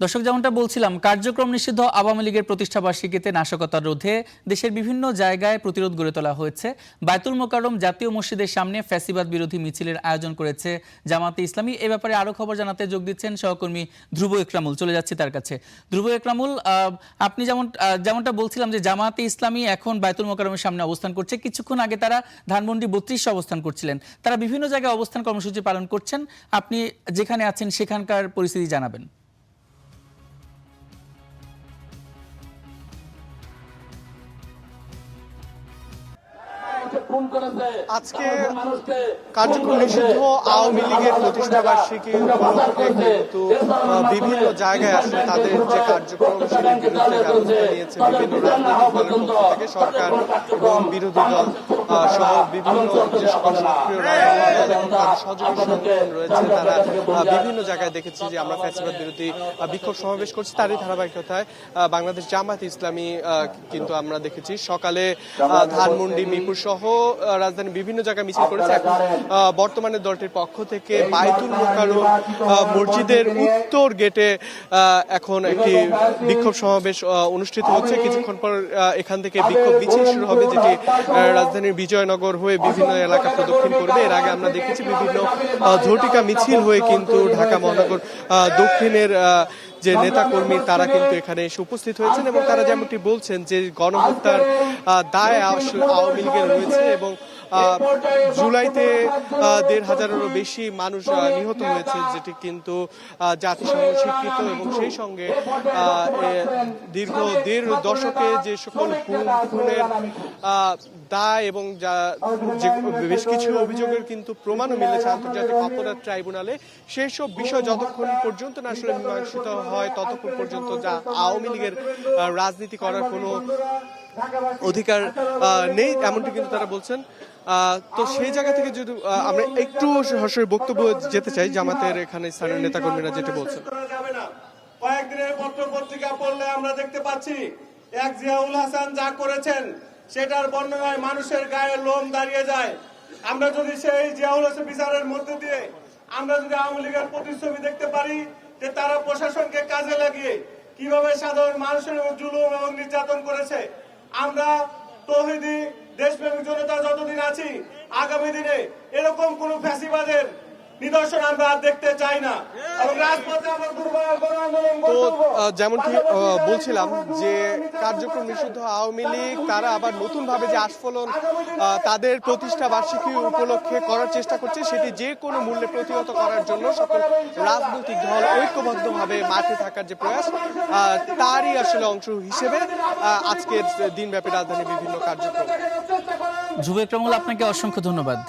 দর্শক, যেমনটা বলছিলাম, কার্যক্রম নিষিদ্ধ আওয়ামী লীগের প্রতিষ্ঠা বার্ষিকীতে নাশকতার রোধে দেশের বিভিন্ন জায়গায় প্রতিরোধ গড়ে তোলা হয়েছে। বায়তুল মোকাররম জাতীয় মসজিদের সামনে ফ্যাসিবাদ বিরোধী মিছিলের আয়োজন করেছে জামাতে ইসলামী। এ ব্যাপারে আরো খবর জানাতে যোগ দিচ্ছেন সহকর্মী ধ্রুব একরামুল। চলে যাচ্ছি তার কাছে। ধ্রুব একরামুল, আপনি যেমনটা বলছিলাম যে জামাতে ইসলামী এখন বায়তুল মোকাররমের সামনে অবস্থান করছে। কিছুক্ষণ আগে তারা ধানমন্ডি 32 অবস্থান করছিলেন। তারা বিভিন্ন জায়গায় অবস্থান কর্মসূচি পালন করছেন। আপনি যেখানে আছেন সেখানকার পরিস্থিতি জানাবেন। আজকে কার্যক্রম নিষিদ্ধ আওয়ামী লীগের প্রতিষ্ঠা বার্ষিকী উপলক্ষে কিন্তু বিভিন্ন জায়গায় আসলে তাদের যে কার্যক্রম সেটির বিরুদ্ধে ব্যবস্থা নিয়েছে বিভিন্ন রাজনৈতিক দলের পক্ষ থেকে। সরকার এবং বিরোধী দল সহ বিভিন্ন যে সকল সক্রিয় রাজনৈতিক দল এবং তাদের সহযোগী সংগঠন রয়েছে তারা বিভিন্ন জায়গায় দেখেছি যে আমরা ফ্যাসিবাদ বিরোধী বিক্ষোভ সমাবেশ করছি। তারই ধারাবাহিকতায় বাংলাদেশ জামাত ইসলামী কিন্তু আমরা দেখেছি সকালে ধানমন্ডি, মিরপুর সহ রাজধানী বিভিন্ন জায়গায় মিছিল করেছে। এখন বর্তমানে দলটির পক্ষ থেকে বায়তুল মোকাররম মসজিদের উত্তর গেটে এখন একটি বিক্ষোভ সমাবেশ অনুষ্ঠিত হচ্ছে। কিছুক্ষণ পর এখান থেকে বিক্ষোভ মিছিল শুরু হবে, যেটি রাজধানীর বিজয়নগর হয়ে বিভিন্ন এলাকা প্রদক্ষিণ করবে। এর আগে আমরা দেখেছি বিভিন্ন ঝটিকা মিছিল হয়ে কিন্তু ঢাকা মহানগর দক্ষিণের যে নেতা কর্মী তারা কিন্তু এখানে এসে উপস্থিত হয়েছেন এবং তারা যেমনটি বলছেন যে গণহত্যার দায় আওয়ামী লীগের রয়েছে এবং জুলাইতে ১৫০০-এরও বেশি মানুষ নিহত হয়েছে, যেটি কিন্তু জাতিসংঘ স্বীকৃত এবং সেই সঙ্গে দীর্ঘ ১.৫ দশকে যে সকল খুনের দায় এবং বেশ কিছু অভিযোগের কিন্তু প্রমাণও মিলেছে আন্তর্জাতিক অপরাধ ট্রাইব্যুনালে। সেই সব বিষয় যতক্ষণ পর্যন্ত না আসলে মীমাংসিত হয় ততক্ষণ পর্যন্ত যা আওয়ামী লীগের রাজনীতি করার কোনো অধিকার নেই, এমনটি কিন্তু তারা বলছেন। তো সেই জায়গা থেকে যদি আমরা একটু সরাসরি বক্তব্য যেতে চাই জামাতের এখানে স্থানীয় নেতাকর্মীরা যেটা বলছেন। কয়েকদিনের পত্র পত্রিকা পড়লে আমরা দেখতে পাচ্ছি এক জিয়াউল হাসান যা করেছেন সেটার বর্ণনায় মানুষের গায়ে লোম দাঁড়িয়ে যায়। আমরা যদি সেই জিয়াউল হাসান বিচারের মধ্যে দিয়ে আমরা যদি আওয়ামী লীগের প্রতিচ্ছবি দেখতে পারি যে তারা প্রশাসনকে কাজে লাগিয়ে কিভাবে সাধারণ মানুষের জুলুম এবং নির্যাতন করেছে। আমরা তৌহিদি দেশপ্রেমিক জনতা যতদিন আছি, আগামী দিনে এরকম কোন ফ্যাসিবাদের নিদর্শন আমরা আর দেখতে চাই না এবং রাজপথে আমরা যেমনটি বলছিলাম যে কার্যক্রম নিষিদ্ধ আওয়ামী লীগ তারা আবার নতুন ভাবে যে আস্ফলন তাদের প্রতিষ্ঠা বার্ষিকী উপলক্ষে করার চেষ্টা করছে, সেটি যে কোনো মূল্যে প্রতিহত করার জন্য সকল রাজনৈতিক দল ঐক্যবদ্ধভাবে মাঠে থাকার যে প্রয়াস তারই আসলে অংশ হিসেবে আজকের দিনব্যাপী রাজধানীর বিভিন্ন কার্যক্রম। ধ্রুব একরামুল, আপনাকে অসংখ্য ধন্যবাদ।